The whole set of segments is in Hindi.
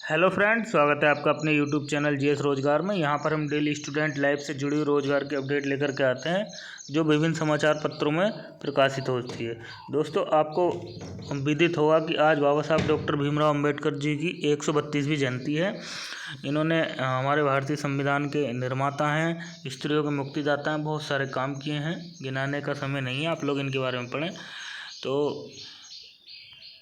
हेलो फ्रेंड्स, स्वागत है आपका अपने यूट्यूब चैनल जीएस रोजगार में। यहाँ पर हम डेली स्टूडेंट लाइफ से जुड़ी हुई रोजगार की अपडेट लेकर के आते हैं जो विभिन्न समाचार पत्रों में प्रकाशित होती है। दोस्तों, आपको विदित होगा कि आज बाबा साहब डॉक्टर भीमराव अंबेडकर जी की 132वीं जयंती है। इन्होंने हमारे भारतीय संविधान के निर्माता हैं, स्त्रियों के मुक्तिदाता हैं, बहुत सारे काम किए हैं, गिनाने का समय नहीं है, आप लोग इनके बारे में पढ़ें। तो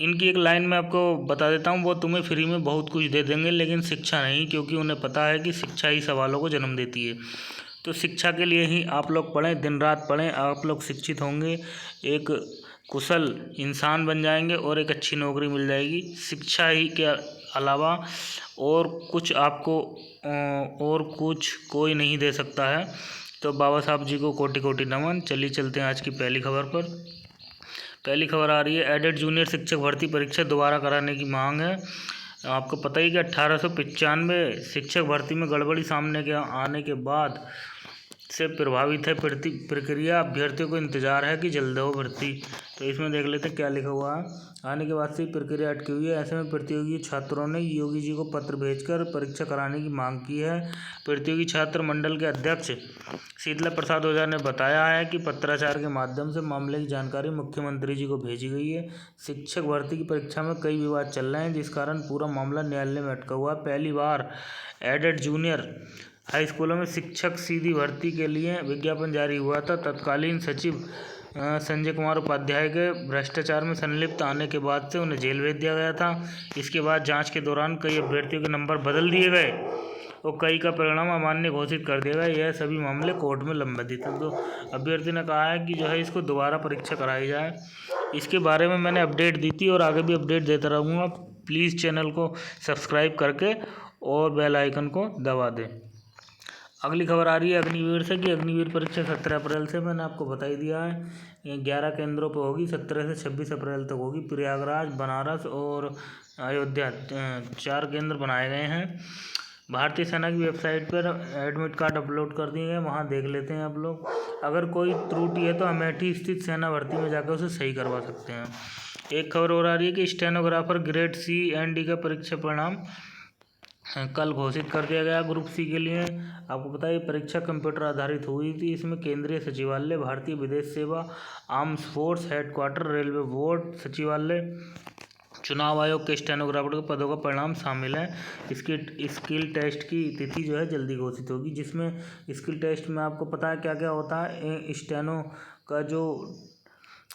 इनकी एक लाइन में आपको बता देता हूँ, वो तुम्हें फ्री में बहुत कुछ दे देंगे लेकिन शिक्षा नहीं, क्योंकि उन्हें पता है कि शिक्षा ही सवालों को जन्म देती है। तो शिक्षा के लिए ही आप लोग पढ़ें, दिन रात पढ़ें, आप लोग शिक्षित होंगे, एक कुशल इंसान बन जाएंगे और एक अच्छी नौकरी मिल जाएगी। शिक्षा ही के अलावा और कुछ आपको और कुछ कोई नहीं दे सकता है। तो बाबा साहब जी को कोटि कोटि नमन। चलिए चलते हैं आज की पहली खबर पर। पहली खबर आ रही है, एडेड जूनियर शिक्षक भर्ती परीक्षा दोबारा कराने की मांग है। आपको पता ही कि 1895 शिक्षक भर्ती में गड़बड़ी सामने के आने के बाद से प्रभावित है प्रक्रिया। अभ्यर्थियों को इंतजार है कि जल्द हो भर्ती। तो इसमें देख लेते हैं क्या लिखा हुआ है। आने के बाद से प्रक्रिया अटकी हुई है। ऐसे में प्रतियोगी छात्रों ने योगी जी को पत्र भेजकर परीक्षा कराने की मांग की है। प्रतियोगी छात्र मंडल के अध्यक्ष शीतला प्रसाद ओझा ने बताया है कि पत्राचार के माध्यम से मामले की जानकारी मुख्यमंत्री जी को भेजी गई है। शिक्षक भर्ती की परीक्षा में कई विवाद चल रहे हैं, जिस कारण पूरा मामला न्यायालय में अटका हुआ है। पहली बार एडेड जूनियर हाई स्कूलों में शिक्षक सीधी भर्ती के लिए विज्ञापन जारी हुआ था। तत्कालीन सचिव संजय कुमार उपाध्याय के भ्रष्टाचार में संलिप्त आने के बाद से उन्हें जेल भेज दिया गया था। इसके बाद जांच के दौरान कई अभ्यर्थियों के नंबर बदल दिए गए और कई का परिणाम अमान्य घोषित कर दिया गया। यह सभी मामले कोर्ट में लंबित हैं। तो अभ्यर्थी ने कहा है कि जो है इसको दोबारा परीक्षा कराई जाए। इसके बारे में मैंने अपडेट दी थी और आगे भी अपडेट देता रहूँगा। प्लीज़ चैनल को सब्सक्राइब करके और बेल आइकन को दबा दें। अगली खबर आ रही है अग्निवीर से कि अग्निवीर परीक्षा 17 अप्रैल से, मैंने आपको बता ही दिया है, 11 केंद्रों पर होगी। 17 से 26 अप्रैल तक होगी। प्रयागराज, बनारस और अयोध्या 4 केंद्र बनाए गए हैं। भारतीय सेना की वेबसाइट पर एडमिट कार्ड अपलोड कर दिए गए, वहाँ देख लेते हैं आप लोग। अगर कोई त्रुटि है तो अमेठी स्थित सेना भर्ती में जाकर उसे सही करवा सकते हैं। एक खबर और आ रही है कि stenographer grade C and D का परीक्षा परिणाम कल घोषित कर दिया गया। ग्रुप सी के लिए आपको पता है परीक्षा कंप्यूटर आधारित हुई थी। इसमें केंद्रीय सचिवालय, भारतीय विदेश सेवा, arms force headquarter, railway board सचिवालय, चुनाव आयोग के स्टेनोग्राफर के पदों का परिणाम शामिल है। इसकी स्किल टेस्ट की तिथि जो है जल्दी घोषित होगी, जिसमें स्किल टेस्ट में आपको पता है क्या क्या होता है। स्टेनो का जो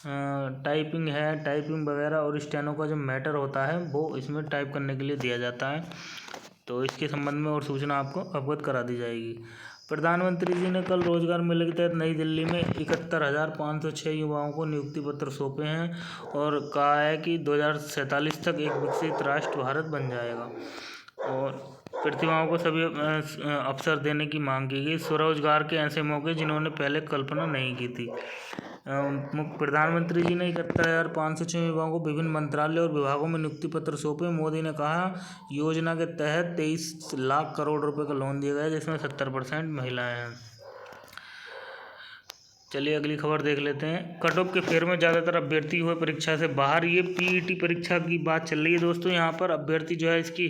टाइपिंग है, टाइपिंग वगैरह, और स्टेनो का जो मैटर होता है वो इसमें टाइप करने के लिए दिया जाता है। तो इसके संबंध में और सूचना आपको अवगत करा दी जाएगी। प्रधानमंत्री जी ने कल रोजगार मेले के तहत नई दिल्ली में 71,506 युवाओं को नियुक्ति पत्र सौंपे हैं और कहा है कि 2047 तक एक विकसित राष्ट्र भारत बन जाएगा और प्रतिभाओं को सभी अवसर देने की मांग की गई। स्वरोजगार के ऐसे मौके जिन्होंने पहले कल्पना नहीं की थी। प्रधानमंत्री जी ने 71,506 युवाओं को विभिन्न मंत्रालय और विभागों में नियुक्ति पत्र सौंपे। मोदी ने कहा योजना के तहत 23 लाख करोड़ रुपए का लोन दिया गया, जिसमें 70% महिलाएं हैं। चलिए अगली खबर देख लेते हैं। कट ऑफ के फेर में ज़्यादातर अभ्यर्थी हुए परीक्षा से बाहर। ये पीईटी परीक्षा की बात चल रही है दोस्तों। यहाँ पर अभ्यर्थी जो है इसकी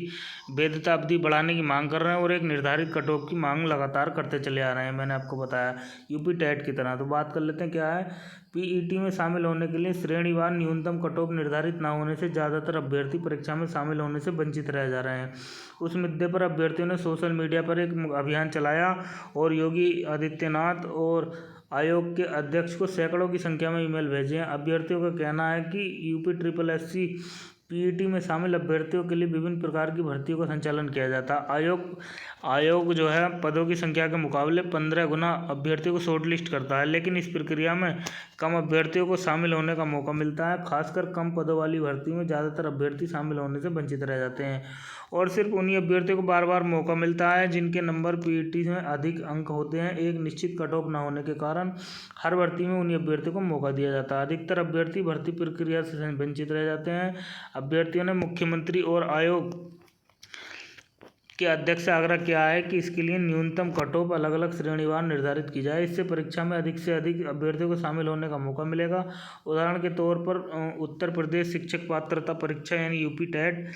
वैधता अवधि बढ़ाने की मांग कर रहे हैं और एक निर्धारित कट ऑफ की मांग लगातार करते चले आ रहे हैं। मैंने आपको बताया यूपी टेट की तरह। तो बात कर लेते हैं क्या है। पीईटी में शामिल होने के लिए श्रेणीवार न्यूनतम कट ऑफ निर्धारित न होने से ज़्यादातर अभ्यर्थी परीक्षा में शामिल होने से वंचित रह जा रहे हैं। उस मुद्दे पर अभ्यर्थियों ने सोशल मीडिया पर एक अभियान चलाया और योगी आदित्यनाथ और आयोग के अध्यक्ष को सैकड़ों की संख्या में ईमेल भेजे हैं। अभ्यर्थियों का कहना है कि यूपी SSSC पीईटी में शामिल अभ्यर्थियों के लिए विभिन्न प्रकार की भर्तियों का संचालन किया जाता है। आयोग जो है पदों की संख्या के मुकाबले 15 गुना अभ्यर्थियों को शॉर्ट लिस्ट करता है, लेकिन इस प्रक्रिया में कम अभ्यर्थियों को शामिल होने का मौका मिलता है। खासकर कम पदों वाली भर्ती में ज़्यादातर अभ्यर्थी शामिल होने से वंचित रह जाते हैं और सिर्फ उन्हीं अभ्यर्थियों को बार बार मौका मिलता है जिनके नंबर पीईटी में अधिक अंक होते हैं। एक निश्चित कट ऑफ न होने के कारण हर भर्ती में उन्हीं अभ्यर्थियों को मौका दिया जाता है। अधिकतर अभ्यर्थी भर्ती प्रक्रिया से वंचित रह जाते हैं। अभ्यर्थियों ने मुख्यमंत्री और आयोग के अध्यक्ष से आग्रह किया है कि इसके लिए न्यूनतम कट ऑफ अलग अलग श्रेणीवार निर्धारित की जाए। इससे परीक्षा में अधिक से अधिक अभ्यर्थियों को शामिल होने का मौका मिलेगा। उदाहरण के तौर पर उत्तर प्रदेश शिक्षक पात्रता परीक्षा यानी यूपी टेट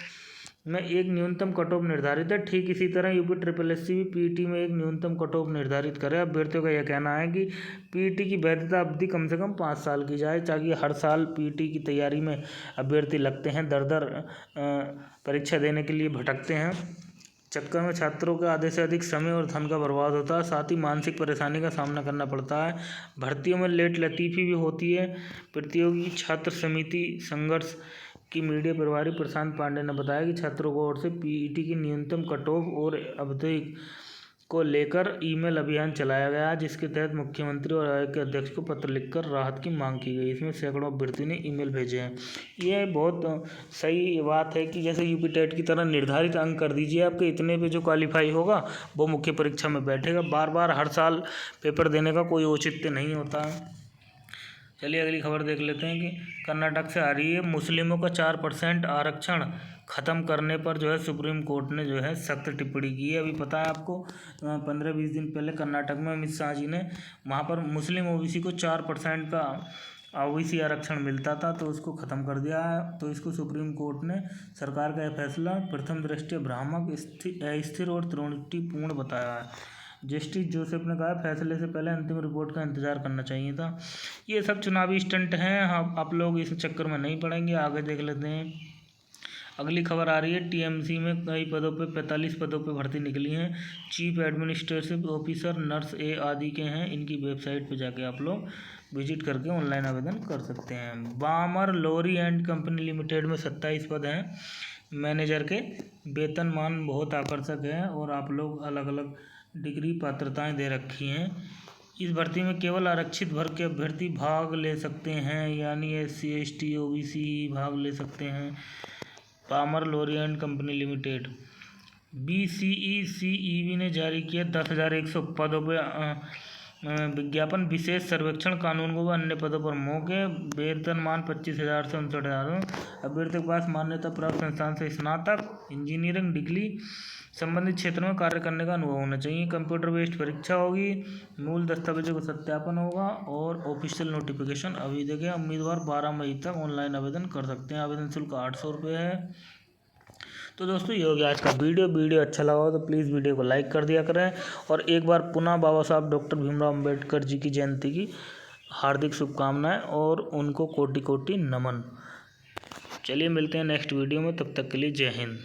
में एक न्यूनतम कट ऑफ निर्धारित है। ठीक इसी तरह यूपी SSSC भी पीईटी में एक न्यूनतम कट ऑफ निर्धारित करे। अभ्यर्थियों का यह कहना है कि पीईटी की वैधता अवधि कम से कम 5 साल की जाए, ताकि हर साल पीईटी की तैयारी में अभ्यर्थी लगते हैं, दर परीक्षा देने के लिए भटकते हैं। चक्कर में छात्रों का आधे से अधिक समय और धन का बर्बाद होता है, साथ ही मानसिक परेशानी का सामना करना पड़ता है। भर्तियों में लेट लतीफ़ी भी होती है। प्रतियोगी छात्र समिति संघर्ष की मीडिया प्रभारी प्रशांत पांडे ने बताया कि छात्रों की ओर से पीईटी की न्यूनतम कट ऑफ और अवधि को लेकर ईमेल अभियान चलाया गया, जिसके तहत मुख्यमंत्री और आयोग के अध्यक्ष को पत्र लिखकर राहत की मांग की गई। इसमें सैकड़ों अभ्यर्थी ने ईमेल भेजे हैं। यह बहुत सही बात है कि जैसे यूपी टेट की तरह निर्धारित अंक कर दीजिए, आपके इतने पे जो क्वालिफाई होगा वो मुख्य परीक्षा में बैठेगा। बार बार हर साल पेपर देने का कोई औचित्य नहीं होता है। चलिए अगली खबर देख लेते हैं कि कर्नाटक से आ रही है। मुस्लिमों का 4% आरक्षण ख़त्म करने पर जो है सुप्रीम कोर्ट ने जो है सख्त टिप्पणी की है। अभी पता है आपको 15-20 दिन पहले कर्नाटक में अमित शाह जी ने वहाँ पर मुस्लिम ओबीसी को 4% का ओबीसी आरक्षण मिलता था, तो उसको ख़त्म कर दिया है। तो इसको सुप्रीम कोर्ट ने सरकार का यह फैसला प्रथम दृष्टया भ्रामक, अस्थिर और त्रुटिपूर्ण बताया है। जस्टिस जोसेफ ने कहा फैसले से पहले अंतिम रिपोर्ट का इंतजार करना चाहिए था। ये सब चुनावी स्टंट हैं, आप लोग इस चक्कर में नहीं पड़ेंगे। आगे देख लेते हैं। अगली खबर आ रही है। टीएमसी में कई पदों पे 45 पदों पे भर्ती निकली हैं। चीफ एडमिनिस्ट्रेटिव ऑफिसर, नर्स ए आदि के हैं। इनकी वेबसाइट पे जाके आप लोग विजिट करके ऑनलाइन आवेदन कर सकते हैं। बामर लॉरी एंड कंपनी लिमिटेड में 27 पद हैं मैनेजर के। वेतनमान बहुत आकर्षक है और आप लोग अलग अलग डिग्री पात्रताएं दे रखी हैं। इस भर्ती में केवल आरक्षित वर्ग के अभ्यर्थी भाग ले सकते हैं, यानी SC ST OBC भाग ले सकते हैं। Balmer Lawrie and company limited BCECEB ने जारी किया 10,100 पदों पर विज्ञापन। विशेष सर्वेक्षण कानून को व अन्य पदों पर मौके। वेतनमान 25,000 से 59,000। अभ्यर्थी के पास मान्यता प्राप्त संस्थान से स्नातक इंजीनियरिंग डिग्री, संबंधित क्षेत्र में कार्य करने का अनुभव होना चाहिए। कंप्यूटर बेस्ड परीक्षा होगी। मूल दस्तावेजों का सत्यापन होगा और ऑफिशियल नोटिफिकेशन अभी देखें। उम्मीदवार 12 मई तक ऑनलाइन आवेदन कर सकते हैं। आवेदन शुल्क 800 रुपये है। तो दोस्तों ये हो गया आज का वीडियो अच्छा लगा हो तो प्लीज़ वीडियो को लाइक कर दिया करें। और एक बार पुनः बाबा साहब डॉक्टर भीमराव अम्बेडकर जी की जयंती की हार्दिक शुभकामनाएं और उनको कोटि कोटि नमन। चलिए मिलते हैं नेक्स्ट वीडियो में, तब तक के लिए जय हिंद।